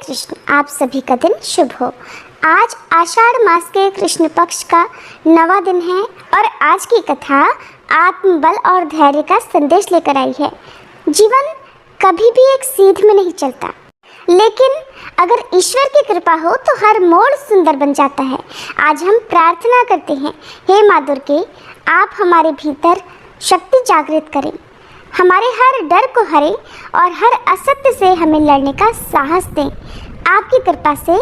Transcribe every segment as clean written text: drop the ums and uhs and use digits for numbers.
कृष्ण, आप सभी का दिन शुभ हो। आज आषाढ़ मास के कृष्ण पक्ष का 9वां दिन है और आज की कथा आत्मबल और धैर्य का संदेश लेकर आई है। जीवन कभी भी एक सीध में नहीं चलता, लेकिन अगर ईश्वर की कृपा हो तो हर मोड़ सुंदर बन जाता है। आज हम प्रार्थना करते हैं, हे माँ दुर्गे, आप हमारे भीतर शक्ति जागृत करें, हमारे हर डर को हरे और हर असत्य से हमें लड़ने का साहस दें। आपकी कृपा से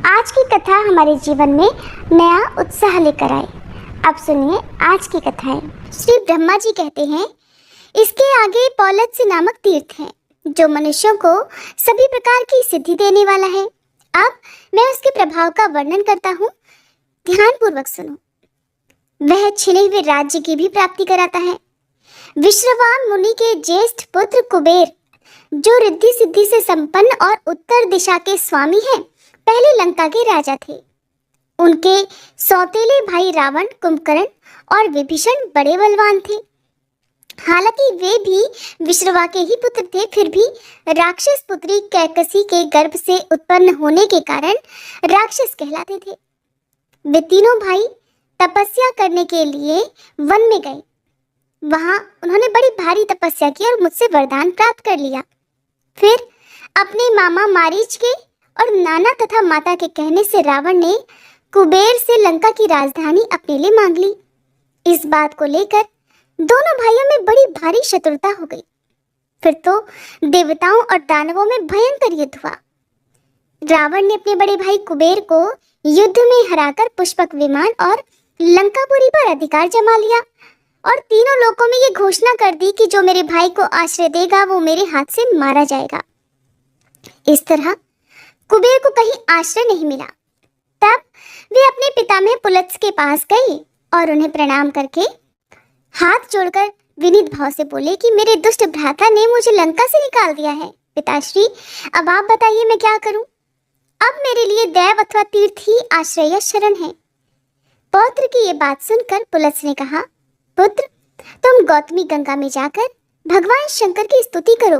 आज की कथा हमारे जीवन में नया उत्साह लेकर आए। अब सुनिए आज की कथाएं। श्री ब्रह्मा जी कहते हैं, इसके आगे पौलत्य नामक तीर्थ है जो मनुष्यों को सभी प्रकार की सिद्धि देने वाला है। अब मैं उसके प्रभाव का वर्णन करता हूँ, ध्यानपूर्वक सुनो। वह छिने हुए राज्य की भी प्राप्ति कराता है। विश्रवान मुनि के ज्येष्ठ पुत्र कुबेर, जो रिद्धि सिद्धि से संपन्न और उत्तर दिशा के स्वामी हैं, पहले लंका के राजा थे। उनके सौतेले भाई रावण, कुंभकर्ण और विभीषण बड़े बलवान थे। हालांकि वे भी विश्रवा के ही पुत्र थे, फिर भी राक्षस पुत्री कैकसी के गर्भ से उत्पन्न होने के कारण राक्षस कहलाते थे। वे तीनों भाई तपस्या करने के लिए वन में गए। वहां उन्होंने बड़ी भारी तपस्या की और मुझसे वरदान प्राप्त कर लिया। फिर अपने मामा मारीच के और नाना तथा माता के कहने से रावण ने कुबेर से लंका की राजधानी अपने लिए मांग ली। इस बात को लेकर दोनों भाइयों में बड़ी भारी शत्रुता हो गई। फिर तो देवताओं और दानवों में भयंकर युद्ध हुआ। रावण ने अपने बड़े भाई कुबेर को युद्ध में हराकर पुष्पक विमान और लंकापुरी पर अधिकार जमा लिया और तीनों लोकों में ये घोषणा कर दी कि जो मेरे भाई को आश्रय देगा वो मेरे हाथ से मारा जाएगा। इस तरह कुबेर को कहीं आश्रय नहीं मिला। तब वे अपने पितामह पुलत्स्य के पास गए और उन्हें प्रणाम करके हाथ जोड़कर विनीत भाव से बोले कि मेरे दुष्ट भ्राता ने मुझे लंका से निकाल दिया है। पिताश्री, अब आप बताइए मैं क्या करूं? अब मेरे लिए दैव अथवा तीर्थ ही आश्रय या शरण है। पौत्र की ये बात सुनकर पुलत्स्य ने कहा, पुत्र, तुम गौतमी गंगा में जाकर भगवान शंकर की स्तुति करो।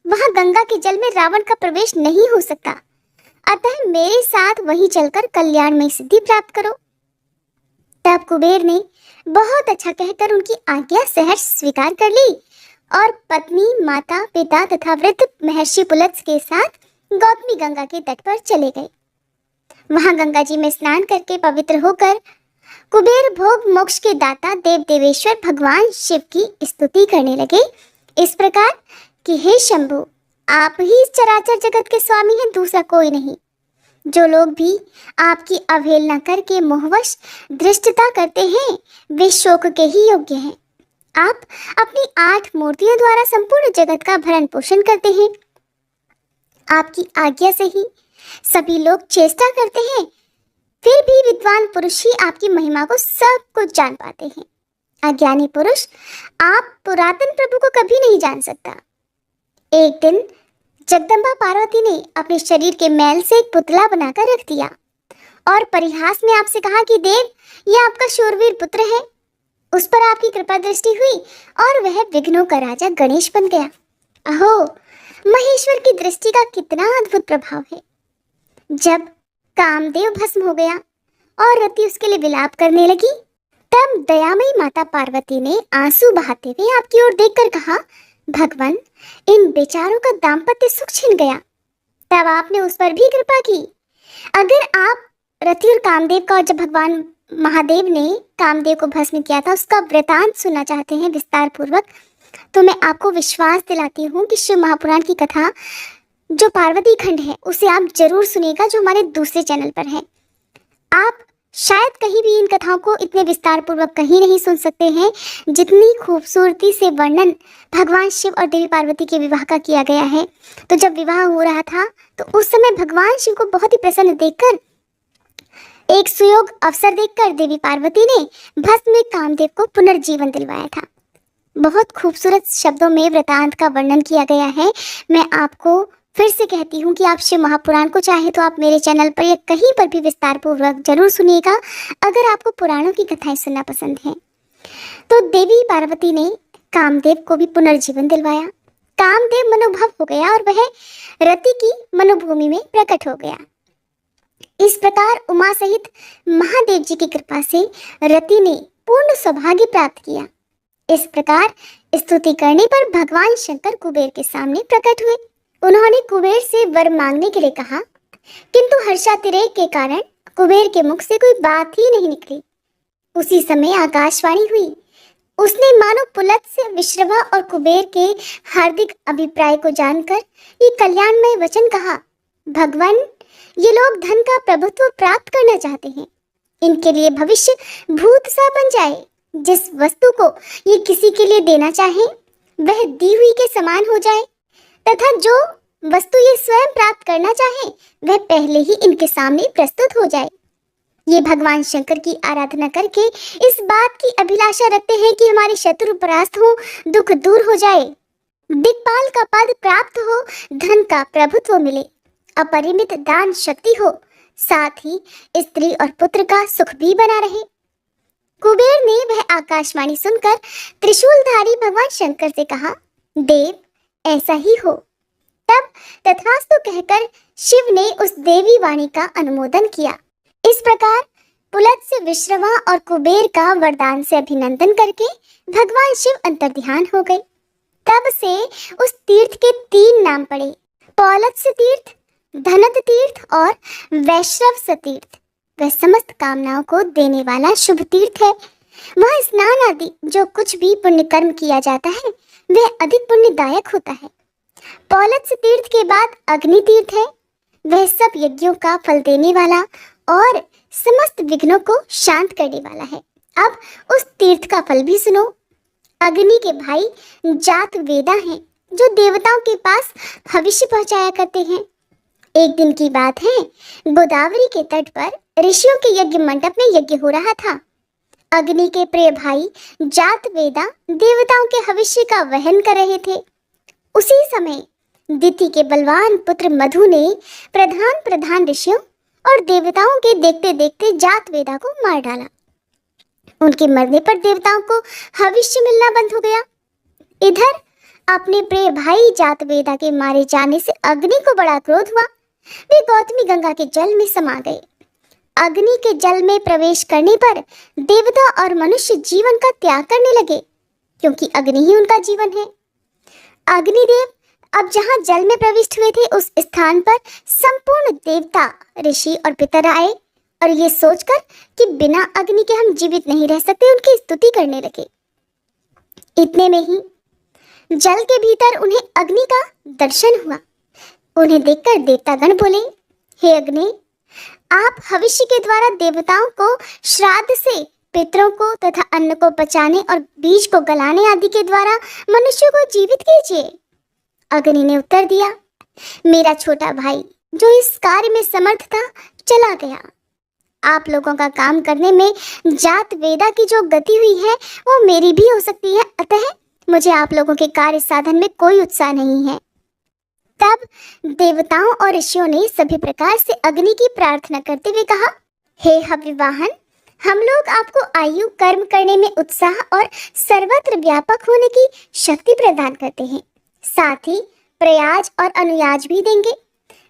वहां गंगा के जल में रावण का प्रवेश नहीं हो सकता, अतः मेरे साथ वहीं चलकर कल्याणमय सिद्धि प्राप्त करो। तब कुबेर ने बहुत अच्छा कहकर उनकी आज्ञा सहर्ष स्वीकार कर ली और पत्नी, माता, पिता तथा वृद्ध महर्षि पुलत्स्य के साथ गौतमी गंगा के तट पर चले गए। वहां गंगा जी में स्नान करके पवित्र होकर कुबेर भोग मोक्ष के दाता देव देवेश्वर भगवान शिव की स्तुति करने लगे इस प्रकार कि हे शंभु, आप ही इस चराचर जगत के स्वामी हैं, दूसरा कोई नहीं। जो लोग भी आपकी अवहेलना करके मोहवश धृष्टता करते हैं वे शोक के ही योग्य हैं। आप अपनी 8 मूर्तियों द्वारा संपूर्ण जगत का भरण पोषण करते हैं। आपकी आज्ञा से ही सभी लोग चेष्टा करते हैं, फिर भी विद्वान पुरुष ही आपकी महिमा को सब कुछ जान पाते हैं। अज्ञानी पुरुष आप पुरातन प्रभु को कभी नहीं जान सकता। एक दिन जगदम्बा पार्वती ने अपने शरीर के मैल से एक पुतला बनाकर रख दिया और परिहास में आपसे कहा कि देव, यह आपका शूरवीर पुत्र है। उस पर आपकी कृपा दृष्टि हुई और वह विघ्नों का राजा गणेश बन गया। अहो, महेश्वर की दृष्टि का कितना अद्भुत प्रभाव है। जब कामदेव भस्म हो गया और रति उसके लिए विलाप करने लगी, तब दयामयी माता पार्वती ने आंसू बहाते हुए आपकी ओर देखकर कहा, भगवान, इन बेचारों का दाम्पत्य सुख छिन गया। तब आपने उस पर भी कृपा की। अगर आप रति और कामदेव का, और जब भगवान महादेव ने कामदेव को भस्म किया था, उसका वृतांत सुनना चाहते हैं विस्तार पूर्वक, तो मैं आपको विश्वास दिलाती हूँ कि शिव महापुराण की कथा जो पार्वती खंड है उसे आप जरूर सुनिएगा, जो हमारे दूसरे चैनल पर है। आप शायद कहीं भी इन कथाओं को इतने विस्तार पूर्वक कहीं नहीं सुन सकते हैं जितनी खूबसूरती से वर्णन भगवान शिव और देवी पार्वती के विवाह का किया गया है। तो जब विवाह हो रहा था तो उस समय भगवान शिव को बहुत ही प्रसन्न देखकर, एक सुयोग अवसर देखकर देवी पार्वती ने भस्म में कामदेव को पुनर्जीवन दिलवाया था। बहुत खूबसूरत शब्दों में वृतांत का वर्णन किया गया है। मैं आपको फिर से कहती हूँ कि आप शिव महापुराण को चाहे तो आप मेरे चैनल पर या कहीं पर भी विस्तार पूर्वक जरूर सुनिएगा, अगर आपको पुराणों की कथाएं सुनना पसंद है। तो देवी पार्वती ने कामदेव को भी पुनर्जीवन दिलवाया। कामदेव मनोभव हो गया और वह रति की मनोभूमि में प्रकट हो गया। इस प्रकार उमा सहित महादेव जी की कृपा से रति ने पूर्ण सौभाग्य प्राप्त किया। इस प्रकार स्तुति करने पर भगवान शंकर कुबेर के सामने प्रकट हुए। उन्होंने कुबेर से वर मांगने के लिए कहा, किंतु हर्षातिरेक के कारण कुबेर के मुख से कोई बात ही नहीं निकली। उसी समय आकाशवाणी हुई। उसने मानो पुलत्स्य, विश्रवा और कुबेर के हार्दिक अभिप्राय को जानकर ये कल्याणमय वचन कहा, भगवान, ये लोग धन का प्रभुत्व प्राप्त करना चाहते हैं। इनके लिए भविष्य भूत सा बन जाए। जिस वस्तु को ये किसी के लिए देना चाहे वह दी हुई के समान हो जाए, तथा जो वस्तु ये स्वयं प्राप्त करना चाहे वह पहले ही इनके सामने प्रस्तुत हो जाए। ये भगवान शंकर की आराधना करके इस बात की अभिलाषा रखते हैं कि हमारे शत्रु परास्त हो, दुख दूर हो जाए, दिक्पाल का पद प्राप्त हो, धन का प्रभुत्व मिले, अपरिमित दान शक्ति हो, साथ ही स्त्री और पुत्र का सुख भी बना रहे। कुबेर ने वह आकाशवाणी सुनकर त्रिशूलधारी भगवान शंकर से कहा, देव, ऐसा ही हो। तब तथास्तु कहकर शिव ने उस देवी वाणी का अनुमोदन किया। इस प्रकार पुलत्स्य, विश्रवा और कुबेर का वरदान से अभिनंदन करके भगवान शिव अंतर्ध्यान हो गए। तब से उस तीर्थ के 3 नाम पड़े, पौलत्स्य तीर्थ, धनत तीर्थ और वैश्रव तीर्थ। वह समस्त कामनाओं को देने वाला शुभ तीर्थ है। वह स्नान आदि जो कुछ भी पुण्य कर्म किया जाता है वह अधिक पुण्यदायक होता है। पौलत्स्य तीर्थ के बाद अग्नि तीर्थ है। वह सब यज्ञों का फल देने वाला और समस्त विघ्नों को शांत करने वाला है। अब उस तीर्थ का फल भी सुनो। अग्नि के भाई जात वेदा हैं जो देवताओं के पास भविष्य पहुंचाया करते हैं। एक दिन की बात है, गोदावरी के तट पर ऋषियों के यज्ञ मंडप में यज्ञ हो रहा था। अग्नि के प्रिय भाई जात वेदा देवताओं के भविष्य का वहन कर रहे थे। उसी समय दिति के बलवान पुत्र मधु ने प्रधान ऋषियों और देवताओं के देखते देखते जात वेदा को मार डाला। उनके मरने पर देवताओं को भविष्य मिलना बंद हो गया। इधर अपने प्रिय भाई जात वेदा के मारे जाने से अग्नि को बड़ा क्रोध हुआ। वे गौतमी गंगा के जल में समा गए। अग्नि के जल में प्रवेश करने पर देवता और मनुष्य जीवन का त्याग करने लगे, क्योंकि अग्नि ही उनका जीवन है। अग्निदेव अब जहां जल में प्रविष्ट हुए थे उस स्थान पर संपूर्ण देवता, ऋषि और पितर आए और ये सोचकर कि बिना अग्नि के हम जीवित नहीं रह सकते, उनकी स्तुति करने लगे। इतने में ही जल के भीतर उन्हें अग्नि का दर्शन हुआ। उन्हें देखकर देवतागण बोले, हे अग्नि, आप भविष्य के द्वारा देवताओं को श्राद्ध से पितरों को तथा अन्न को पचाने और बीज को गलाने आदि के द्वारा मनुष्यों को जीवित कीजिए। अग्नि ने उत्तर दिया, मेरा छोटा भाई जो इस कार्य में समर्थ था चला गया। आप लोगों का काम करने में जात वेदा की जो गति हुई है वो मेरी भी हो सकती है, अतः मुझे आप लोगों के कार्य साधन में कोई उत्साह नहीं है। तब देवताओं और ऋषियों ने सभी प्रकार से अग्नि की प्रार्थना करते हुए कहा, हे हव्यवाहन, हम लोग आपको आयु, कर्म करने में उत्साह और सर्वत्र व्यापक होने की शक्ति प्रदान करते हैं। साथ ही प्रयाज और अनुयाज भी देंगे।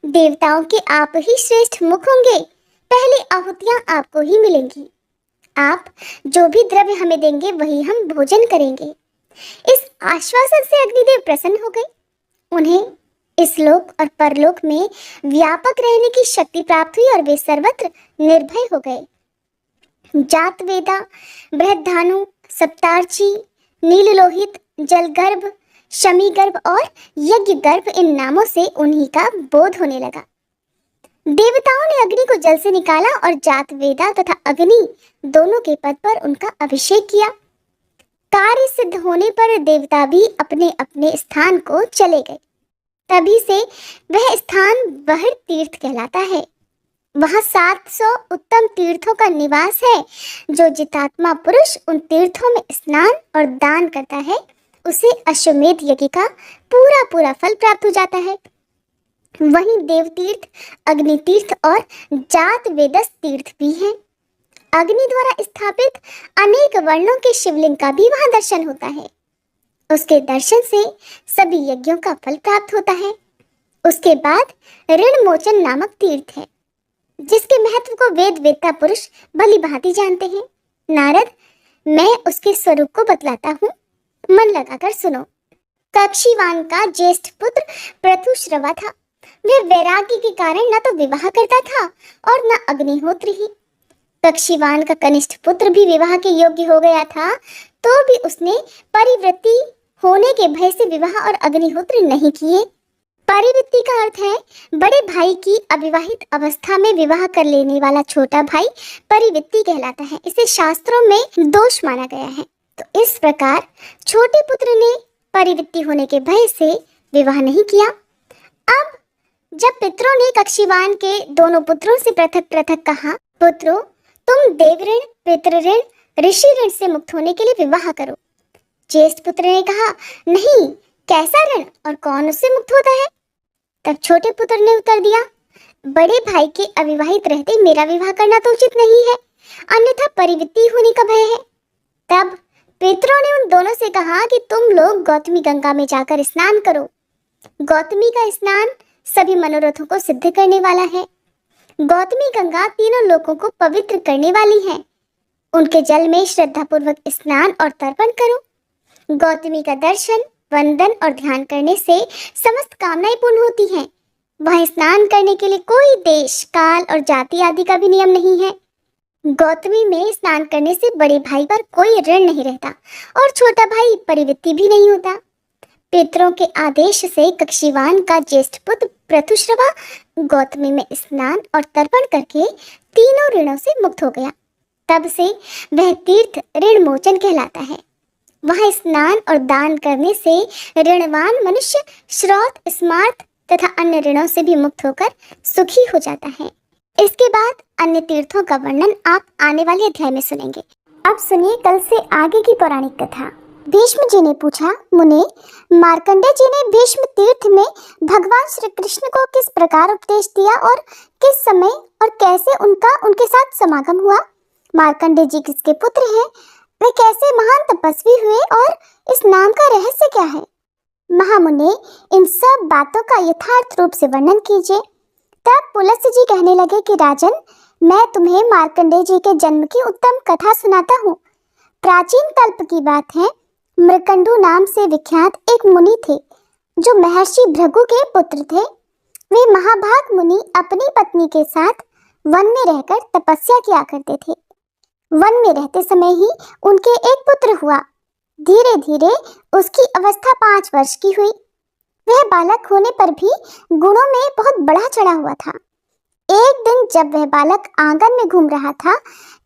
देवताओं के आप ही श्रेष्ठ मुख होंगे। पहले आहुतियां आपको ही मिलेंगी। आप जो भी द्रव्य हमें देंगे वही हम भोजन करेंगे। इस आश्वासन से अग्निदेव प्रसन्न हो गए। उन्हें इस लोक और परलोक में व्यापक रहने की शक्ति प्राप्त हुई और वे सर्वत्र निर्भय हो गए। जात वेदा, बृहद्धानु, सप्तार्ची, नीललोहित, जलगर्भ, शमीगर्भ और यज्ञ गर्भ इन नामों से उन्हीं का बोध होने लगा। देवताओं ने अग्नि को जल से निकाला और जात वेदा तथा अग्नि दोनों के पद पर उनका अभिषेक किया। कार्य सिद्ध होने पर देवता भी अपने अपने स्थान को चले गए। तभी से वह स्थान बहर तीर्थ कहलाता है। वहाँ 700 उत्तम तीर्थों का निवास है। जो जितात्मा पुरुष उन तीर्थों में स्नान और दान करता है उसे अश्वमेध यज्ञ का पूरा फल प्राप्त हो जाता है। वहीं देव तीर्थ, अग्नि तीर्थ और जात वेदस तीर्थ भी हैं। अग्नि द्वारा स्थापित अनेक वर्णों के शिवलिंग का भी वहां दर्शन होता है। उसके दर्शन से सभी यज्ञों का फल प्राप्त होता है। उसके बाद ऋण मोचन नामक तीर्थ है, जिसके महत्व को वेद वेत्ता पुरुष भली भांति जानते हैं। नारद, मैं उसके स्वरूप को बतलाता हूँ, मन लगाकर सुनो। कक्षीवान का ज्येष्ठ पुत्र प्रथुश्रवा था। वह वैराग्य के कारण न तो विवाह करता था और न अग्निहोत्री ही। कक्षीवान का कनिष्ठ पुत्र भी विवाह के योग्य हो गया था, तो भी उसने परिवृत्ति होने के भय से विवाह और अग्निहोत्र नहीं किए। परिवृत्ति का अर्थ है बड़े भाई की अविवाहित अवस्था में विवाह कर लेने वाला छोटा भाई परिवृत्ति कहलाता है। इसे शास्त्रों में दोष माना गया है। तो इस प्रकार छोटे पुत्र ने परिवृत्ति होने के भय से विवाह नहीं किया। अब जब पितरों ने कक्षीवान के दोनों पुत्रों से पृथक पृथक कहा, पुत्रों, तुम देव ऋण, पितृ ऋण, ऋषि ऋण से मुक्त होने के लिए विवाह करो। ज्येष्ठ पुत्र ने कहा, नहीं, कैसा ऋण और कौन उससे मुक्त होता है? तब छोटे पुत्र ने उत्तर दिया, बड़े भाई के अविवाहित रहते मेरा विवाह करना तो उचित नहीं है, अन्यथा परिवृत्ति होने का भय है। तब पितरों ने उन दोनों से कहा कि तुम लोग गौतमी गंगा में जाकर स्नान करो। गौतमी का स्नान सभी मनोरथों को सिद्ध करने वाला है। गौतमी गंगा तीनों लोगों को पवित्र करने वाली है। उनके जल में श्रद्धापूर्वक स्नान और तर्पण करो। गौतमी का दर्शन, वंदन और ध्यान करने से समस्त कामनाएं पूर्ण होती हैं। वह स्नान करने के लिए कोई देश, काल और जाति आदि का भी नियम नहीं है। गौतमी में स्नान करने से बड़े भाई पर कोई ऋण नहीं रहता और छोटा भाई परिवृत्ति भी नहीं होता। पितरों के आदेश से कक्षीवान का ज्येष्ठ पुत्र प्रथुश्रवा गौतमी में स्नान और तर्पण करके तीनों ऋणों से मुक्त हो गया। तब से वह तीर्थ ऋण मोचन कहलाता है। वहाँ स्नान और दान करने से ऋणवान मनुष्य श्रौत, स्मार्त तथा अन्य ऋणों से भी मुक्त होकर सुखी हो जाता है। इसके बाद अन्य तीर्थों का वर्णन आप आने वाले अध्याय में सुनेंगे। अब सुनिए कल से आगे की पौराणिक कथा। भीष्म जी ने पूछा, मुने, मार्कंडेय जी ने भीष्म तीर्थ में भगवान श्री कृष्ण को किस प्रकार उपदेश दिया और किस समय और कैसे उनके साथ समागम हुआ? मार्कंडेय जी किसके पुत्र हैं? वे कैसे महान तपस्वी हुए और इस नाम का रहस्य क्या है? महामुने, इन सब बातों का यथार्थ रूप से वर्णन कीजिए। तब पुलस्त्य जी कहने लगे कि राजन, मैं तुम्हें मार्कंडेय जी के जन्म की उत्तम कथा सुनाता हूँ। प्राचीन कल्प की बात है। मृकंडू नाम से विख्यात एक मुनि थे, जो महर्षि भृगु के पुत्र थे। वे महाभाग मुनि अपनी पत्नी के साथ वन में रहकर तपस्या किया करते थे। वन में रहते समय ही उनके एक पुत्र हुआ। धीरे धीरे उसकी अवस्था 5 वर्ष की हुई। वह बालक होने पर भी गुणों में बहुत बड़ा चढ़ा हुआ था। एक दिन जब वह बालक आंगन में घूम रहा था,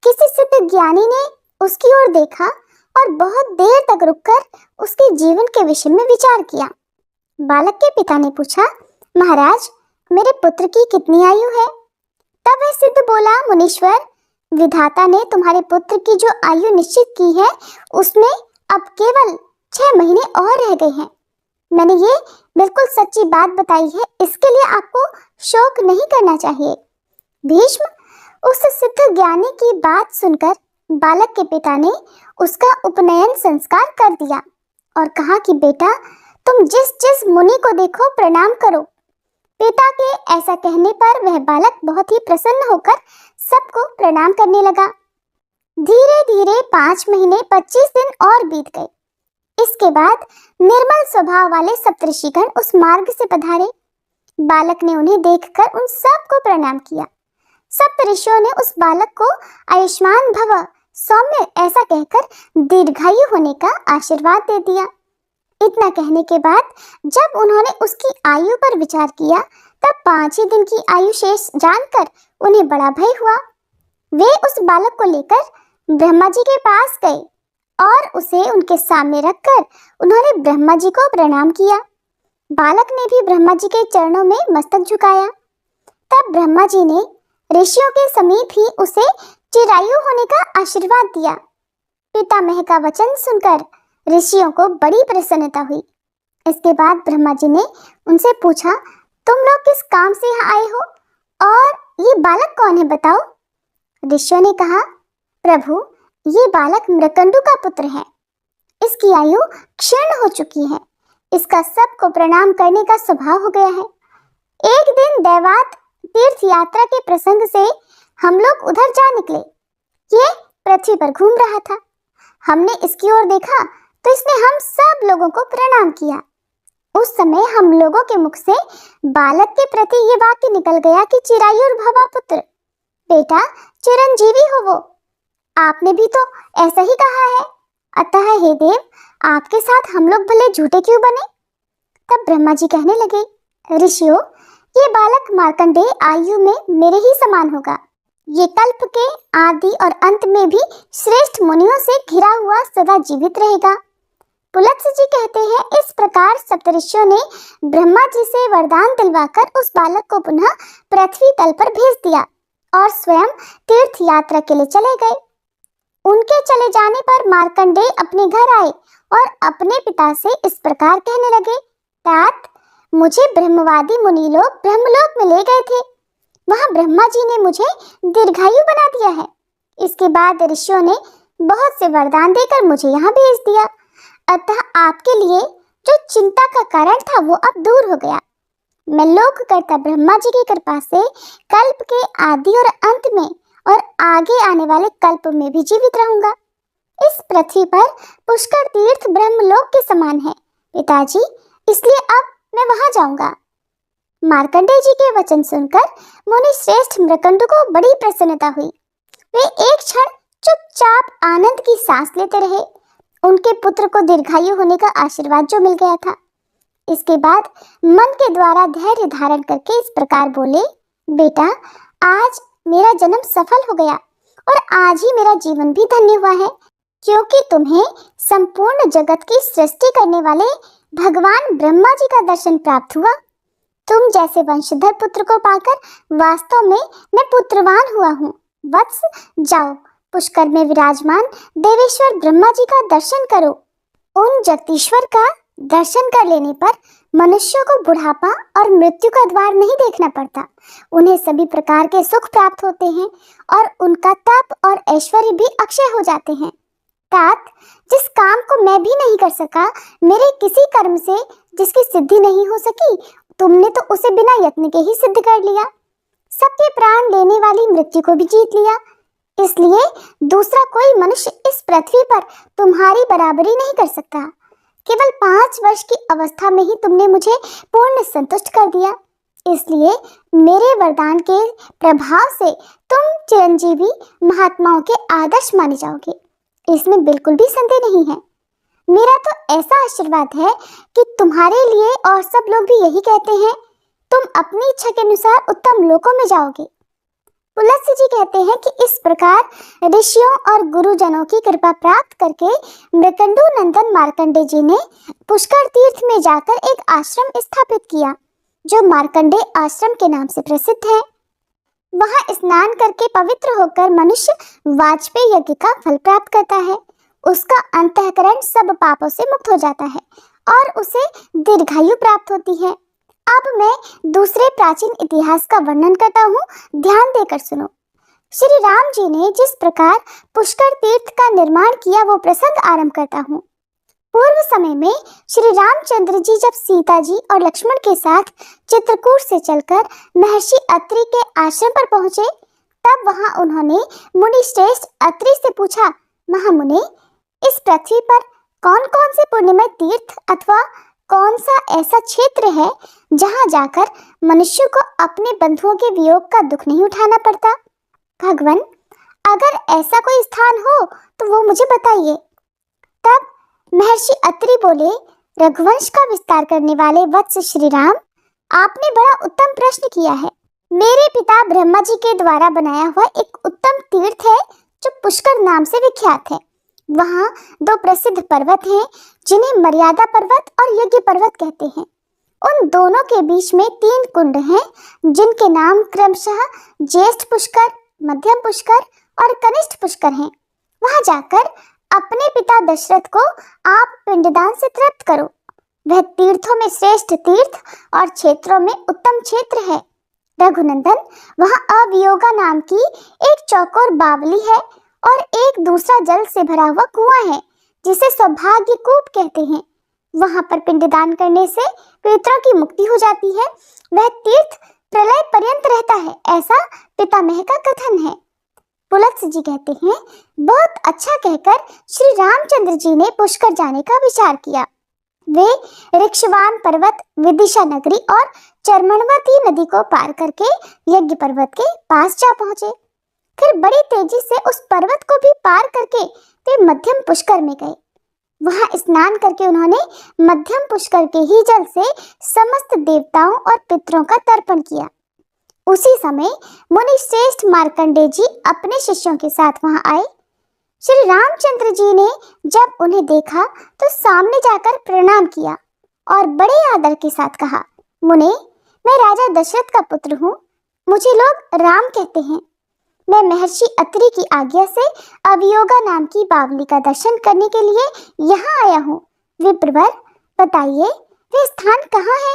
किसी सिद्ध ज्ञानी ने उसकी ओर देखा और बहुत देर तक रुककर उसके जीवन के विषय में विचार किया। बालक के पिता ने पूछा, महाराज, मेरे पुत्र की कितनी आयु है? तब वह सिद्ध बोला, मुनीश्वर, विधाता ने तुम्हारे पुत्र की जो आयु निश्चित की है, उसमें अब केवल 6 महीने और रह गए हैं। मैंने ये बिल्कुल सच्ची बात बताई है, इसके लिए आपको शोक नहीं करना चाहिए। भीष्म, उस सिद्ध ज्ञानी की बात सुनकर बालक के पिता ने उसका उपनयन संस्कार कर दिया और कहा कि बेटा, तुम जिस जिस मुनि को देखो प्रणाम करो। पिता के ऐसा कहने पर वह बालक बहुत ही प्रसन्न होकर सबको प्रणाम करने लगा। धीरे धीरे 5 महीने 25 दिन और बीत गए। इसके बाद निर्मल स्वभाव वाले सप्तऋषिगण उस मार्ग से पधारे। बालक ने उन्हें देखकर उन सबको प्रणाम किया। सप्तऋषियों ने उस बालक को आयुष्मान भव, सौम्य ऐसा कहकर दीर्घायु होने का आशीर्वाद दे दिया। इतना कहने के बाद जब उन्होंने उसकी आयु पर विचार किया, तब 5 ही दिन की आयु शेष जानकर उन्हें बड़ा भय हुआ। वे उस बालक को लेकर ब्रह्मा जी के पास गए और उसे उनके सामने रखकर उन्होंने ब्रह्मा जी को प्रणाम किया। बालक ने भी ब्रह्मा जी के चरणों में मस्तक झुकाया। तब ब्रह्मा जी ने ऋषियों के समीप ही उसे चिरायु होने का आशीर्वाद दिया। पितामह का वचन सुनकर ऋषियों को बड़ी प्रसन्नता हुई। इसके बाद ब्रह्मा जी ने उनसे पूछा, तुम लोग किस काम से यहाँ आए हो और ये बालक कौन है, बताओ। ऋषियों ने कहा, प्रभु, ये बालक मृकंडू का पुत्र है। इसकी आयु क्षीण हो चुकी है। इसका सबको प्रणाम करने का स्वभाव हो गया है। एक दिन दैवात तीर्थ यात्रा के प्रसंग से हम लोग उधर जा निकले। ये पृथ्वी पर घूम रहा था। हमने इसकी ओर देखा तो इसने हम सब लोगों को प्रणाम किया। उस समय हम लोगों के मुख से बालक के प्रति ये वाक्य निकल गया कि चिरायुर्भव पुत्र, बेटा चिरंजीवी हो वो। आपने भी तो ऐसा ही कहा है, अतः हे देव, आपके साथ हम लोग भले झूठे क्यों बने। तब ब्रह्मा जी कहने लगे, ऋषियों, ये बालक मार्कंडेय आयु में मेरे ही समान होगा। ये कल्प के आदि और अंत में भी श्रेष्ठ मुनियों से घिरा हुआ सदा जीवित रहेगा। पुलत्स्य जी कहते हैं, इस प्रकार सप्तऋषियों ने ब्रह्मा जी से वरदान दिलवाकर उस बालक को पुनः पृथ्वी तल पर भेज दिया और स्वयं तीर्थ यात्रा के लिए चले गए। उनके चले जाने पर मार्कंडेय अपने घर आए और अपने पिता से इस प्रकार कहने लगे, तात, मुझे ब्रह्मवादी मुनि लोग ब्रह्मलोक में ले गए थे। वहां ब्रह्मा जी ने मुझे दीर्घायु बना दिया है। इसके बाद ऋषियों ने बहुत से वरदान देकर मुझे यहाँ भेज दिया। अतः आपके लिए जो चिंता का कारण था वो अब दूर हो गया। मैं लोककर्ता ब्रह्मा जी की कृपा से कल्प के आदि और अंत में और आगे आने वाले कल्प में भी जीवित रहूंगा। इस पृथ्वी पर पुष्कर तीर्थ ब्रह्मलोक के समान है पिताजी, इसलिए अब मैं वहां जाऊंगा। मार्कंडेय जी के वचन सुनकर मुनि श्रेष्ठ मृकंडु को बड़ी प्रसन्नता हुई। वे एक क्षण चुपचाप आनंद की सांस लेते रहे। उनके पुत्र को दीर्घायु होने का आशीर्वाद जो मिल गया था। इसके बाद मन के द्वारा धैर्य धारण करके इस प्रकार बोले, बेटा, आज मेरा जन्म सफल हो गया और आज ही मेरा जीवन भी धन्य हुआ है, क्योंकि तुम्हें संपूर्ण जगत की सृष्टि करने वाले भगवान ब्रह्मा जी का दर्शन प्राप्त हुआ। तुम जैसे वंशधर पुत्र को पाकर वास्तव में मैं पुत्रवान हुआ हूँ। वत्स, जाओ पुष्कर में विराजमान देवेश्वर ब्रह्मा जी का दर्शन करो। उन जगदीश्वर का दर्शन कर लेने पर मनुष्यों को बुढ़ापा और मृत्यु का द्वार नहीं देखना पड़ता। उन्हें सभी प्रकार के सुख प्राप्त होते हैं और उनका तप और ऐश्वर्य भी अक्षय हो जाते हैं। तात, जिस काम को मैं भी नहीं कर सका, मेरे किसी कर्म से जिसकी सिद्धि नहीं हो सकी, तुमने तो उसे बिना यत्न के ही सिद्ध कर लिया। सबके प्राण लेने वाली मृत्यु को भी जीत लिया। इसलिए दूसरा कोई मनुष्य इस पृथ्वी पर तुम्हारी बराबरी नहीं कर सकता। केवल 5 वर्ष की अवस्था में ही तुमने मुझे पूर्ण संतुष्ट कर दिया। इसलिए मेरे वरदान के प्रभाव से तुम चिरंजीवी महात्माओं के आदर्श माने जाओगे, इसमें बिल्कुल भी संदेह नहीं है। मेरा तो ऐसा आशीर्वाद है कि तुम्हारे लिए और सब लोग भी यही कहते हैं, तुम अपनी इच्छा के अनुसार उत्तम लोकों में जाओगे। पुलत्स्य जी कहते हैं कि इस प्रकार ऋषियों और गुरुजनों की कृपा प्राप्त करके मृकंडु नंदन मार्कंडेय जी ने पुष्कर तीर्थ में जाकर एक आश्रम स्थापित किया, जो मार्कंडेय आश्रम के नाम से प्रसिद्ध है। वहां स्नान करके पवित्र होकर मनुष्य वाजपेय यज्ञ का फल प्राप्त करता है। उसका अंतःकरण सब पापों से मुक्त हो जाता है और उसे दीर्घायु प्राप्त होती है। अब मैं दूसरे प्राचीन इतिहास का वर्णन करता हूँ, ध्यान देकर सुनो। श्री राम जी ने जिस प्रकार पुष्कर तीर्थ का निर्माण किया वो प्रसंग आरंभ करता हूँ। पूर्व समय में श्री रामचंद्र जी जब सीता जी और लक्ष्मण के साथ चित्रकूट से चलकर महर्षि अत्रि के आश्रम पर पहुंचे, तब वहां उन्होंने मुनि श्रेष्ठ अत्रि से पूछा, महामुने, इस पृथ्वी पर कौन कौन से पुण्यमय तीर्थ अथवा कौन सा ऐसा क्षेत्र है जहां जाकर मनुष्य को अपने बंधुओं के वियोग का दुख नहीं उठाना पड़ता? भगवान, अगर ऐसा कोई स्थान हो तो वो मुझे बताइए। तब महर्षि अत्रि बोले, रघुवंश का विस्तार करने वाले वत्स श्री राम, आपने बड़ा उत्तम प्रश्न किया है। मेरे पिता ब्रह्मा जी के द्वारा बनाया हुआ एक उत्तम तीर्थ है जो पुष्कर नाम से विख्यात है। वहाँ 2 प्रसिद्ध पर्वत हैं जिन्हें मर्यादा पर्वत और यज्ञ पर्वत कहते हैं। उन दोनों के बीच में 3 कुंड हैं जिनके नाम क्रमशः ज्येष्ठ पुष्कर, मध्यम पुष्कर और कनिष्ठ पुष्कर हैं। वहां जाकर अपने पिता दशरथ को आप पिंडदान से तृप्त करो। वह तीर्थों में श्रेष्ठ तीर्थ और क्षेत्रों में उत्तम क्षेत्र है। रघुनंदन, वहां अवियोगा नाम की एक चौकोर बावली है और एक दूसरा जल से भरा हुआ कुआं है जिसे सौभाग्य कूप कहते हैं। वहां पर पिंडदान करने से पितरों की मुक्ति हो जाती है। वह तीर्थ प्रलय पर्यंत रहता है, ऐसा पितामह का कथन है। पुलत्स्य जी कहते हैं, बहुत अच्छा कहकर श्री रामचंद्र जी ने पुष्कर जाने का विचार किया। वे ऋक्षवान पर्वत, विदिशा नगरी और चर्मणवती नदी को पार करके यज्ञ पर्वत के पास जा पहुंचे। फिर बड़ी तेजी से उस पर्वत को भी पार करके वे मध्यम पुष्कर में गए। वहां स्नान करके उन्होंने मध्यम पुष्कर के ही जल से समस्त देवताओं और पितरों का तर्पण किया। उसी समय मुनि श्रेष्ठ मार्कंडेय जी अपने शिष्यों के साथ वहां आए। श्री रामचंद्र जी ने जब उन्हें देखा तो सामने जाकर प्रणाम किया और बड़े आदर के साथ कहा, मुने, मैं राजा दशरथ का पुत्र हूँ। मुझे लोग राम कहते हैं। मैं महर्षि अत्रि की आज्ञा से अवयोगा नाम की बावली का दर्शन करने के लिए यहाँ आया हूँ। विप्रवर, बताइए वह स्थान कहाँ है?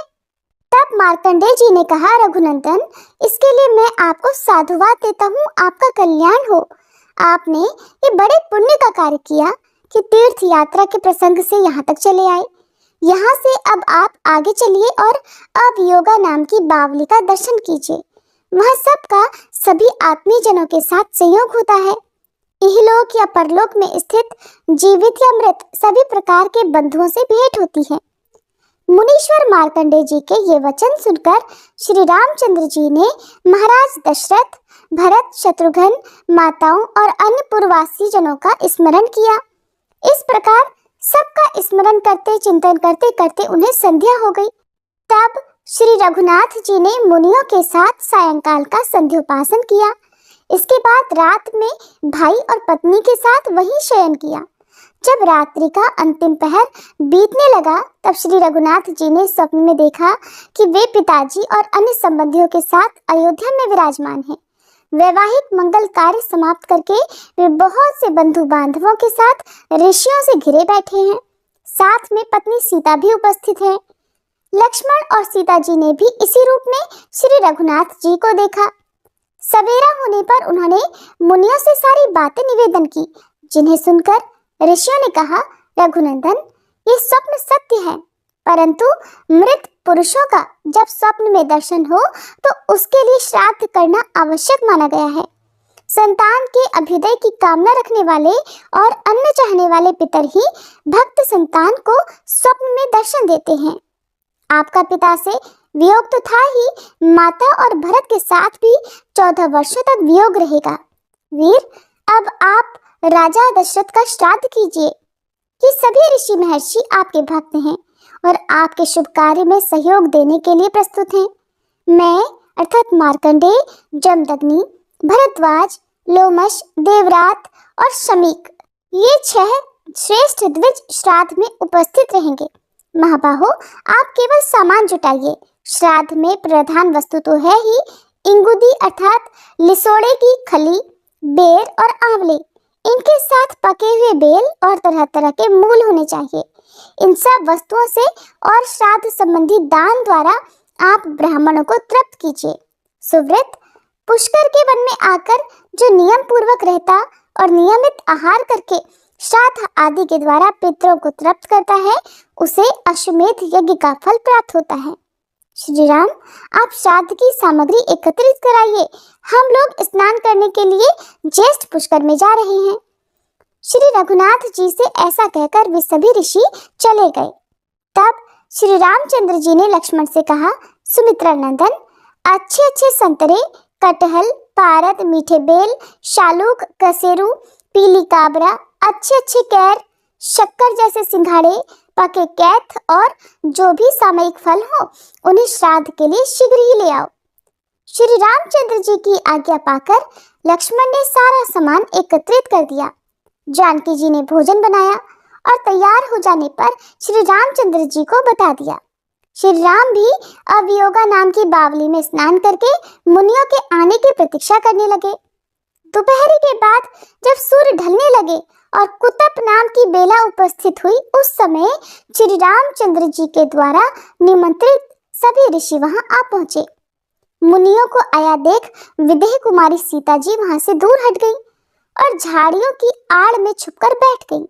तब मार्कंडेय जी ने कहा, रघुनंदन, इसके लिए मैं आपको साधुवाद देता हूँ, आपका कल्याण हो। आपने ये बड़े पुण्य का कार्य किया कि तीर्थ यात्रा के प्रसंग से यहाँ तक चले आए। यहाँ से अब आप आगे चलिए और अवयोगा नाम की बावली का दर्शन कीजिए। वह सबका सभी आत्मीय जनों के साथ संयोग होता है। इहलोक या परलोक में स्थित जीवित या मृत सभी प्रकार के बंधुओं से भेंट होती है। मुनीश्वर मार्कंडेय जी के ये वचन सुनकर श्री रामचंद्र जी ने महाराज दशरथ, भरत, शत्रुघ्न, माताओं और अन्य पूर्ववासी जनों का स्मरण किया। इस प्रकार सबका स्मरण करते चिंतन करते करते उन्हें संध्या हो गई। तब श्री रघुनाथ जी ने मुनियों के साथ सायंकाल का संध्योपासन किया। इसके बाद रात में भाई और पत्नी के साथ वहीं शयन किया। जब रात्रि का अंतिम पहर बीतने लगा तब श्री रघुनाथ जी ने स्वप्न में देखा कि वे पिताजी और अन्य संबंधियों के साथ अयोध्या में विराजमान हैं। वैवाहिक मंगल कार्य समाप्त करके वे बहुत से बंधु बांधवों के साथ ऋषियों से घिरे बैठे हैं। साथ में पत्नी सीता भी उपस्थित है। लक्ष्मण और सीता जी ने भी इसी रूप में श्री रघुनाथ जी को देखा। सवेरा होने पर उन्होंने मुनियों से सारी बातें निवेदन की, जिन्हें सुनकर ऋषियों ने कहा, रघुनंदन, ये स्वप्न सत्य है, परंतु मृत पुरुषों का जब स्वप्न में दर्शन हो तो उसके लिए श्राद्ध करना आवश्यक माना गया है। संतान के अभ्युदय की कामना रखने वाले और अन्न चाहने वाले पितर ही भक्त संतान को स्वप्न में दर्शन देते हैं। आपका पिता से वियोग तो था ही, माता और भरत के साथ भी 14 वर्षों तक वियोग रहेगा। वीर, अब आप राजा दशरथ का श्राद्ध कीजिए। ये सभी ऋषि महर्षि आपके भक्त हैं और आपके शुभ कार्य में सहयोग देने के लिए प्रस्तुत हैं। मैं अर्थात मार्कंडेय, जमदग्नि, भरद्वाज, लोमश, देवरात और शमीक, ये 6 श्रेष्ठ द्विज श्राद्ध में उपस्थित रहेंगे। महाबाहो, आप केवल सामान जुटाइए। श्राद्ध में प्रधान वस्तु तो है ही इंगुदी अर्थात लिसोड़े की खली, बेर और आंवले। इनके साथ पके हुए बेल और तरह तरह के मूल होने चाहिए। इन सब वस्तुओं से और श्राद्ध संबंधी दान द्वारा आप ब्राह्मणों को तृप्त कीजिए। सुव्रत, पुष्कर के वन में आकर जो नियम पूर्वक रहता और नियमित आहार करके श्राद्ध आदि के द्वारा पितरों को तृप्त करता है, उसे अश्वमेध यज्ञ का फल प्राप्त होता है। श्री राम, आप श्राद्ध की सामग्री एकत्रित कराइए। हम लोग स्नान करने के लिए ज्येष्ठ पुष्कर में जा रहे हैं। श्री रघुनाथ जी से ऐसा कहकर वे सभी ऋषि चले गए। तब श्री रामचंद्र जी ने लक्ष्मण से कहा, सुमित्रा नंदन, अच्छे अच्छे संतरे, कटहल, पारद, मीठे बेल, शालूक, कसेरू, पीली काबरा, अच्छे अच्छे कैर, शक्कर जैसे सिंघाड़े, पके कैथ और जो भी सामयिक फल हो उन्हें श्राद्ध के लिए शीघ्र ही ले आओ। श्री रामचंद्र जी की आज्ञा पाकर लक्ष्मण ने सारा सामान एकत्रित कर दिया। जानकी जी ने भोजन बनाया और तैयार हो जाने पर श्री रामचंद्र जी को बता दिया। श्री राम भी अवयोगा नाम की बावली में स्नान करके मुनियों के आने की प्रतीक्षा करने लगे। दोपहर के बाद जब सूर्य ढलने लगे और कुतप नाम की बेला उपस्थित हुई, उस समय श्री रामचंद्र जी के द्वारा निमंत्रित सभी ऋषि वहां आ पहुंचे। मुनियों को आया देख विदेह कुमारी सीता जी वहां से दूर हट गई और झाड़ियों की आड़ में छुपकर बैठ गई।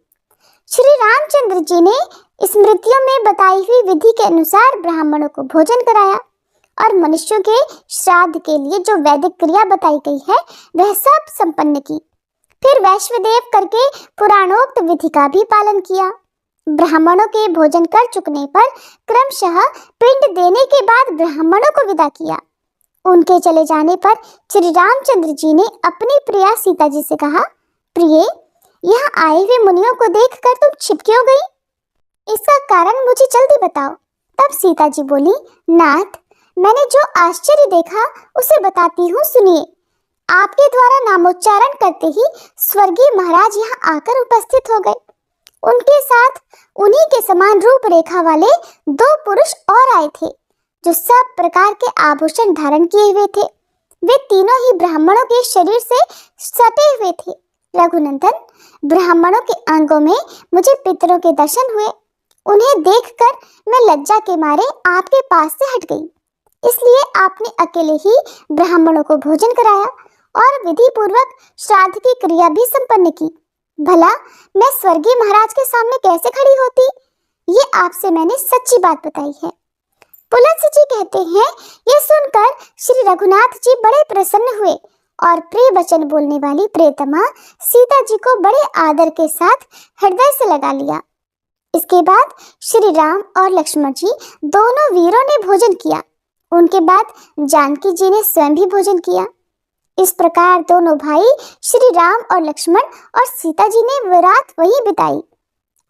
श्री रामचंद्र जी ने स्मृतियों में बताई हुई विधि के अनुसार ब्राह्मणों को भोजन कराया और मनुष्यों के श्राद्ध के लिए जो वैदिक क्रिया बताई गई है वह सब संपन्न की। फिर वैश्वदेव करके पुराणोक्त विधि का भी पालन किया। ब्राह्मणों के भोजन कर चुकने पर क्रमशः पिंड देने के बाद ब्राह्मणों को विदा किया। उनके चले जाने पर श्री रामचंद्र जी ने अपनी प्रिया सीता जी से कहा, प्रिय, यहाँ आए हुए मुनियों को देखकर तुम छिप क्यों गई? इसका कारण मुझे जल्दी बताओ। तब सीता जी बोली, नाथ, मैंने जो आश्चर्य देखा उसे बताती हूँ, सुनिए। आपके द्वारा नामोच्चारण करते ही स्वर्गीय महाराज यहाँ आकर उपस्थित हो गए। उनके साथ उन्हीं के समान रूप रेखा वाले 2 पुरुष और आए थे जो सब प्रकार के आभूषण धारण किए हुए थे। वे तीनों ही ब्राह्मणों के शरीर से सटे हुए थे। रघुनंदन, ब्राह्मणों के अंगों में मुझे पितरों के दर्शन हुए। उन्हें देखकर मैं लज्जा के मारे आपके पास से हट गई। इसलिए आपने अकेले ही ब्राह्मणों को भोजन कराया और विधि पूर्वक श्राद्ध की क्रिया भी संपन्न की। भला मैं स्वर्गीय महाराज के सामने कैसे खड़ी होती? ये आपसे मैंने सच्ची बात बताई है। पुलत्स्य जी कहते हैं, ये सुनकर श्री रघुनाथ जी बड़े प्रसन्न हुए और प्रिय वचन बोलने वाली प्रियतमा सीता जी को बड़े आदर के साथ हृदय से लगा लिया। इसके बाद श्री राम और लक्ष्मण जी दोनों वीरों ने भोजन किया। उनके बाद जानकी जी ने स्वयं भी भोजन किया। इस प्रकार दोनों भाई श्री राम और लक्ष्मण और सीता जी ने वो रात वहीं बिताई।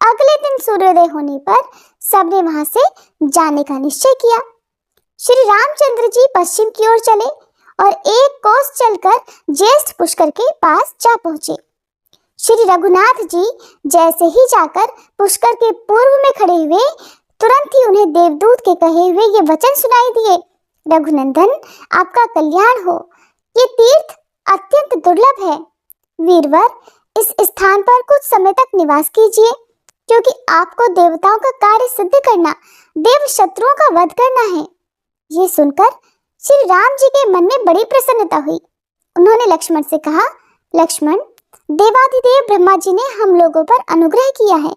अगले दिन सूर्योदय होने पर सबने वहां से जाने का निश्चय किया। श्री रामचंद्र जी पश्चिम की ओर चले और 1 कोस चलकर ज्येष्ठ पुष्कर के पास जा पहुंचे। श्री रघुनाथ जी जैसे ही जाकर पुष्कर के पूर्व में खड़े हुए, तुरंत ही उन्हें देवदूत के कहे हुए ये वचन सुनाई दिए, रघुनंदन, आपका कल्याण हो। ये तीर्थ अत्यंत दुर्लभ है। वीरवर, इस स्थान पर कुछ समय तक निवास कीजिए, क्योंकि आपको देवताओं का कार्य सिद्ध करना, देव शत्रुओं का वध करना है। ये सुनकर श्री राम जी के मन में बड़ी प्रसन्नता हुई। उन्होंने लक्ष्मण से कहा, लक्ष्मण, देवाधिदेव ब्रह्मा जी ने हम लोगों पर अनुग्रह किया है,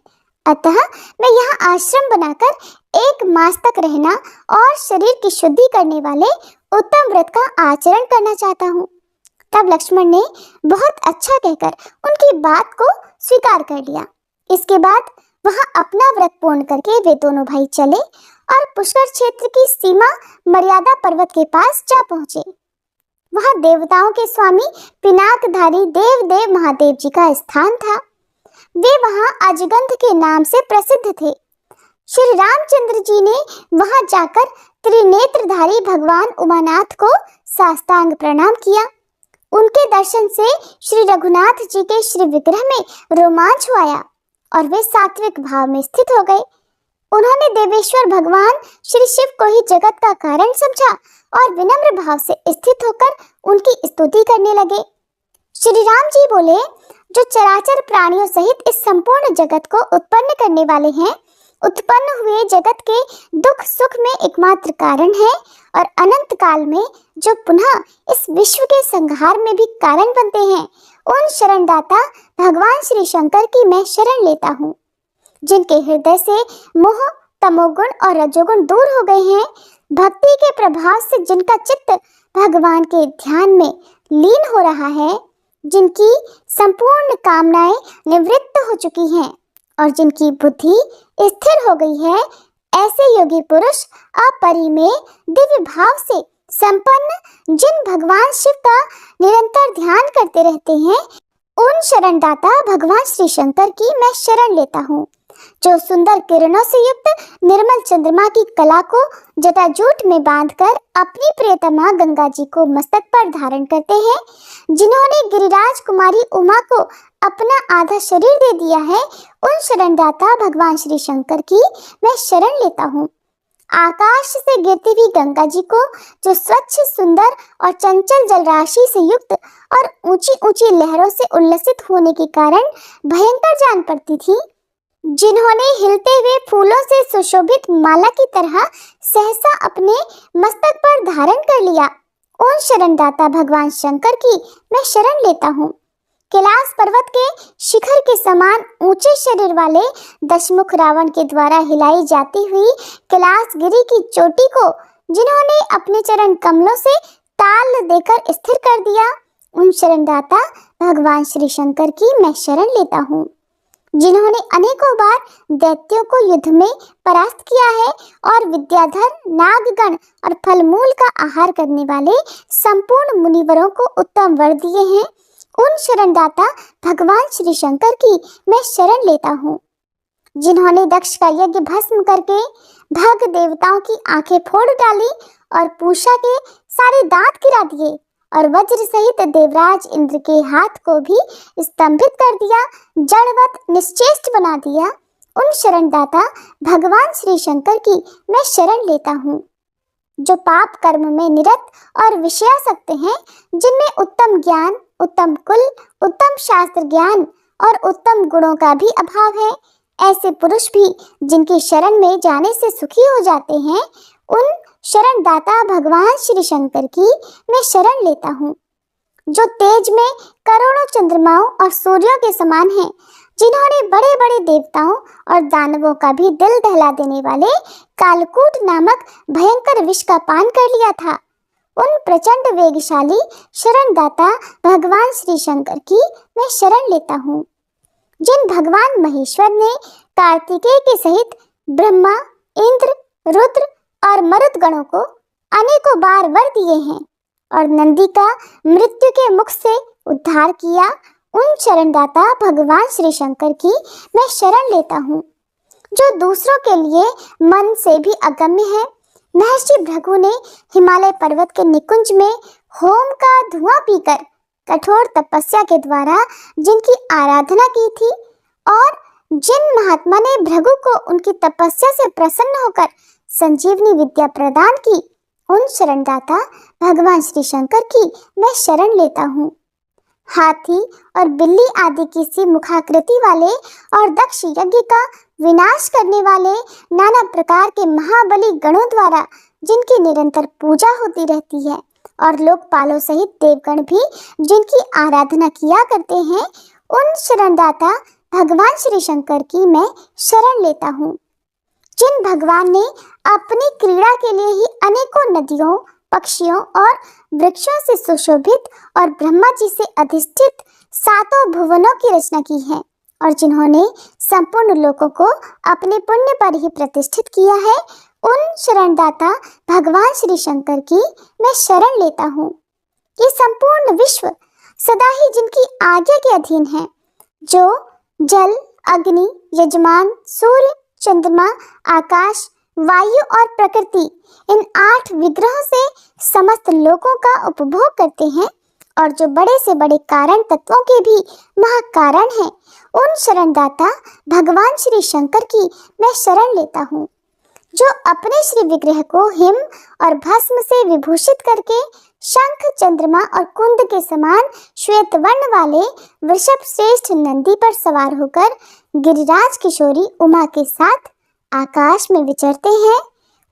अतः मैं यहाँ आश्रम बनाकर 1 मास तक रहना और शरीर की शुद्धि करने वाले उत्तम व्रत का आचरण करना चाहता हूँ। तब लक्ष्मण ने बहुत अच्छा कहकर उनकी बात को स्वीकार कर लिया। इसके बाद वहां अपना व्रत पूर्ण करके वे दोनों भाई चले और पुष्कर क्षेत्र की सीमा मर्यादा पर्वत के पास जा पहुंचे। वहां देवताओं के स्वामी पिनाकधारी देव महादेव जी का स्थान था। वे वहां अजगंध के नाम से प्रसिद्ध थे। श्री रामचंद्र जी ने वहां जाकर त्रिनेत्रधारी भगवान उमानाथ को साष्टांग प्रणाम किया। उनके दर्शन से श्री रघुनाथ जी के श्री विग्रह में रोमांच आया और वे सात्विक भाव में स्थित हो गए। उन्होंने देवेश्वर भगवान श्री शिव को ही जगत का कारण समझा और विनम्र भाव से स्थित होकर उनकी स्तुति करने लगे। श्री राम जी बोले, जो चराचर प्राणियों सहित इस संपूर्ण जगत को उत्पन्न करने वाले हैं, उत्पन्न हुए जगत के दुख सुख में एकमात्र कारण है और अनंत काल में जो पुनः इस विश्व के संहार में भी कारण बनते हैं, उन शरणदाता भगवान श्री शंकर की मैं शरण लेता हूँ। जिनके हृदय से मोह, तमोगुण और रजोगुण दूर हो गए हैं, भक्ति के प्रभाव से जिनका चित्त भगवान के ध्यान में लीन हो रहा है, जिनकी संपूर्ण कामनाएं निवृत्त हो चुकी हैं और जिनकी बुद्धि स्थिर हो गई है, ऐसे योगी पुरुष अपरिमेय दिव्य भाव से संपन्न जिन भगवान शिव का निरंतर ध्यान करते रहते हैं, उन शरणदाता भगवान श्री शंकर की मैं शरण लेता हूँ। जो सुंदर किरणों से युक्त निर्मल चंद्रमा की कला को जटाजूट में बांधकर अपनी प्रियतमा गंगा जी को मस्तक पर धारण करते हैं, जिन्होंने गिरिराज कुमारी उमा को अपना आधा शरीर दे दिया है, उन शरणदाता भगवान श्री शंकर की मैं शरण लेता हूँ। आकाश से गिरती हुई गंगा जी को, जो स्वच्छ, सुंदर और चंचल जलराशि से युक्त और ऊंची ऊंची लहरों से उल्लसित होने के कारण भयंकर जान पड़ती थी, जिन्होंने हिलते हुए फूलों से सुशोभित माला की तरह सहसा अपने मस्तक पर धारण कर लिया, उन शरणदाता भगवान शंकर की मैं शरण लेता हूँ। कैलाश पर्वत के शिखर के समान ऊंचे शरीर वाले दशमुख रावण के द्वारा हिलाई जाती हुई कैलाशगिरी की चोटी को जिन्होंने अपने चरण कमलों से ताल देकर स्थिर कर दिया, उन शरणदाता भगवान श्री शंकर की मैं शरण लेता हूँ। जिन्होंने अनेकों बार दैत्यों को युद्ध में परास्त किया है और विद्याधर, नागगण और फलमूल का आहार करने वाले संपूर्ण मुनिवरों को उत्तम वर दिए हैं, उन शरणदाता भगवान श्री शंकर की मैं शरण लेता हूँ। जिन्होंने दक्ष का यज्ञ भस्म करके भग देवताओं की आंखें फोड़ डाली और पूषा के सारे दांत गिरा दिए और वज्र सहित देवराज इंद्र के हाथ को भी स्तंभित कर दिया, जड़वत निश्चेष्ट बना दिया, उन शरणदाता भगवान श्री शंकर की मैं शरण लेता हूँ। जो पाप कर्म में निरत और विषयासक्त हैं, जिनमें उत्तम ज्ञान, उत्तम कुल, उत्तम शास्त्र ज्ञान और उत्तम गुणों का भी अभाव है, ऐसे पुरुष भी जिनकी शरण में जाने से सुखी हो जाते हैं, उन शरणदाता भगवान श्री शंकर की मैं शरण लेता हूँ। जो तेज में करोड़ों चंद्रमाओं और सूर्यों के समान हैं, जिन्होंने बड़े बड़े देवताओं और दानवों का भी दिल दहला देने वाले कालकूट नामक भयंकर विष का पान कर लिया था, उन प्रचंड वेगशाली शरणदाता भगवान श्री शंकर की मैं शरण लेता हूँ। जिन भगवान महेश्वर ने कार्तिकेय के सहित ब्रह्मा, इंद्र, रुद्र और मरुत गणों को अनेकों बार वर दिए हैं और नंदी का मृत्यु के मुख से उद्धार किया, उन शरणदाता भगवान श्री शंकर की मैं शरण लेता हूँ। जो दूसरों के लिए मन से भी अगम्य है, महर्षि भृगु ने हिमालय पर्वत के निकुंज में होम का धुआं पीकर कठोर तपस्या के द्वारा जिनकी आराधना की थी और जिन महात्मा ने भृगु को उनकी तपस्या से प्रसन्न होकर संजीवनी विद्या प्रदान की, उन शरणदाता भगवान श्री शंकर की मैं शरण लेता हूँ। हाथी और बिल्ली आदि की सी मुखाकृति वाले और दक्ष यज्ञ का विनाश करने वाले नाना प्रकार के महाबली गणों द्वारा जिनकी निरंतर पूजा होती रहती है और लोकपालों सहित देवगण भी जिनकी आराधना किया करते हैं, उन शरणदाता भगवान श्री शंकर की मैं शरण लेता हूँ। जिन भगवान ने अपनी क्रीड़ा के लिए ही अनेकों नदियों, पक्षियों और वृक्षों से सुशोभित और ब्रह्मा जी से अधिष्ठित सातों भुवनों की रचना की है और जिन्होंने संपूर्ण लोकों को अपने पुण्य पर ही प्रतिष्ठित किया है, उन शरणदाता भगवान श्री शंकर की मैं शरण लेता हूँ। ये संपूर्ण विश्व सदा ही जिनकी आज्ञा के अधीन है, जो जल, अग्नि, यजमान, सूर्य, चंद्रमा, आकाश, वायु और प्रकृति इन 8 विग्रहों से समस्त लोकों का उपभोग करते हैं और जो बड़े से बड़े कारण तत्वों के भी महाकारण हैं, उन शरणदाता भगवान श्री शंकर की मैं शरण लेता हूँ। जो अपने श्री विग्रह को हिम और भस्म से विभूषित करके शंख, चंद्रमा और कुंद के समान श्वेत वर्ण वाले वृषभ श्रेष्ठ नंदी पर सवार होकर गिरिराज किशोरी उमा के साथ आकाश में विचरते हैं,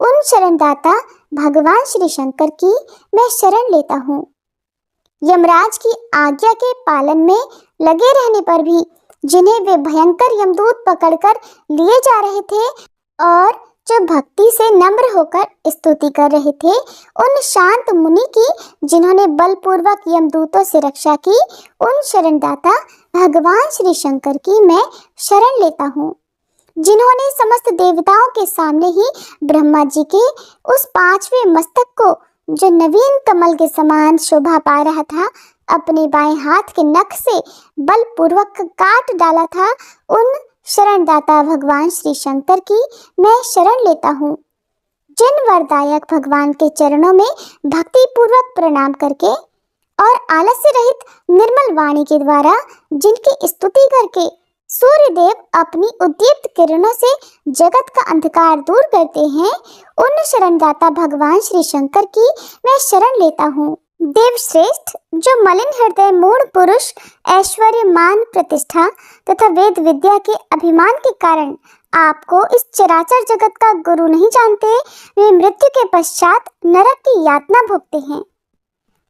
उन शरणदाता भगवान श्री शंकर की मैं शरण लेता हूँ। यमराज की आज्ञा के पालन में लगे रहने पर भी जिन्हें वे भयंकर यमदूत पकड़कर लिए जा रहे थे और जो भक्ति से नम्र होकर स्तुति कर रहे थे, उन शांत मुनि की जिन्होंने बलपूर्वक यमदूतों से रक्षा की, उन शरणदाता भगवान श्री शंकर की मैं शरण लेता हूँ। जिन्होंने समस्त देवताओं के सामने ही ब्रह्मा जी के उस 5वें मस्तक को, जो नवीन कमल के समान शोभा पा रहा था, अपने बाएं हाथ के नख से बलपूर्वक काट डाला था, उन शरणदाता भगवान श्री शंकर की मैं शरण लेता हूँ। जिन वरदायक भगवान के चरणों में भक्ति पूर्वक प्रणाम करके और आलस्य रहित निर्मल वाणी के द्वारा जिनकी स्तुति करके सूर्य देव अपनी उद्दीप्त किरणों से जगत का अंधकार दूर करते हैं, उन शरणदाता भगवान श्री शंकर की मैं शरण लेता हूँ। देवश्रेष्ठ, जो मलिन हृदय मूढ़ पुरुष ऐश्वर्य, मान, प्रतिष्ठा तथा वेद विद्या के अभिमान के कारण आपको इस चराचर जगत का गुरु नहीं जानते, वे मृत्यु के पश्चात नरक की यातना भोगते हैं।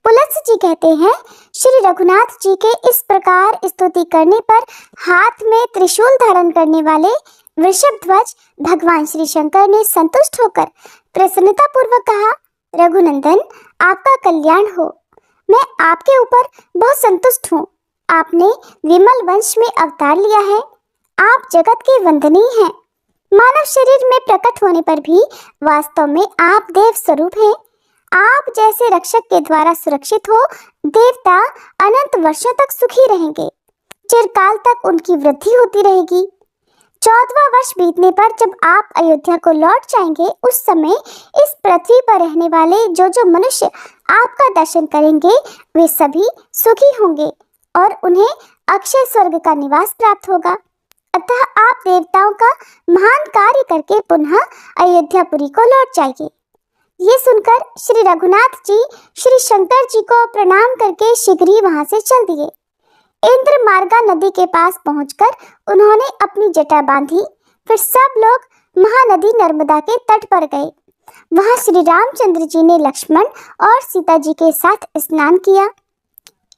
पुलत्स्य जी कहते हैं, श्री रघुनाथ जी के इस प्रकार स्तुति करने पर हाथ में त्रिशूल धारण करने वाले वृषभध्वज भगवान श्री शंकर ने संतुष्ट होकर प्रसन्नता पूर्वक कहा, रघुनंदन, आपका कल्याण हो। मैं आपके ऊपर बहुत संतुष्ट हूँ। आपने विमल वंश में अवतार लिया है। आप जगत के वंदनीय हैं। मानव शरीर में प्रकट होने पर भी वास्तव में आप देव स्वरूप हैं। आप जैसे रक्षक के द्वारा सुरक्षित हो, देवता अनंत वर्षों तक सुखी रहेंगे। चिरकाल तक उनकी वृद्धि होती रहेगी। 14वां वर्ष बीतने पर जब आप अयोध्या को लौट जाएंगे, उस समय इस पृथ्वी पर रहने वाले जो मनुष्य आपका दर्शन करेंगे, वे सभी सुखी होंगे और उन्हें अक्षय स्वर्ग का निवास प्राप्त होगा। अतः आप देवताओं का महान कार्य करके पुनः अयोध्यापुरी को लौट जाइए। ये सुनकर श्री रघुनाथ जी श्री शंकर जी को प्रणाम करके शीघ्र ही वहां से चल दिए। इंद्रमार्गा नदी के पास पहुंचकर उन्होंने अपनी जटा बांधी। फिर सब लोग महानदी नर्मदा के तट पर गए। वहां श्री रामचंद्र जी ने लक्ष्मण और सीता जी के साथ स्नान किया।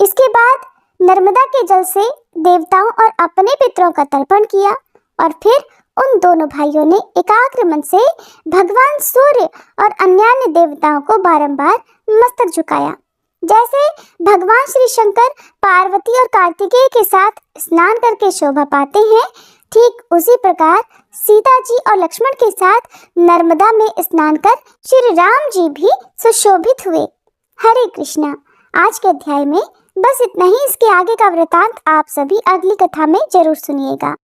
इसके बाद नर्मदा के जल से देवताओं और अपने पितरों का तर्पण किया और फिर उन दोनों भाइयों ने एकाग्र मन से भगवान सूर्य और अन्यान्य देवताओं को बारंबार मस्तक झुकाया। जैसे भगवान श्री शंकर पार्वती और कार्तिकेय के साथ स्नान करके शोभा पाते हैं, ठीक उसी प्रकार सीता जी और लक्ष्मण के साथ नर्मदा में स्नान कर श्री राम जी भी सुशोभित हुए। हरे कृष्णा। आज के अध्याय में बस इतना ही। इसके आगे का वृतांत आप सभी अगली कथा में जरूर सुनिएगा।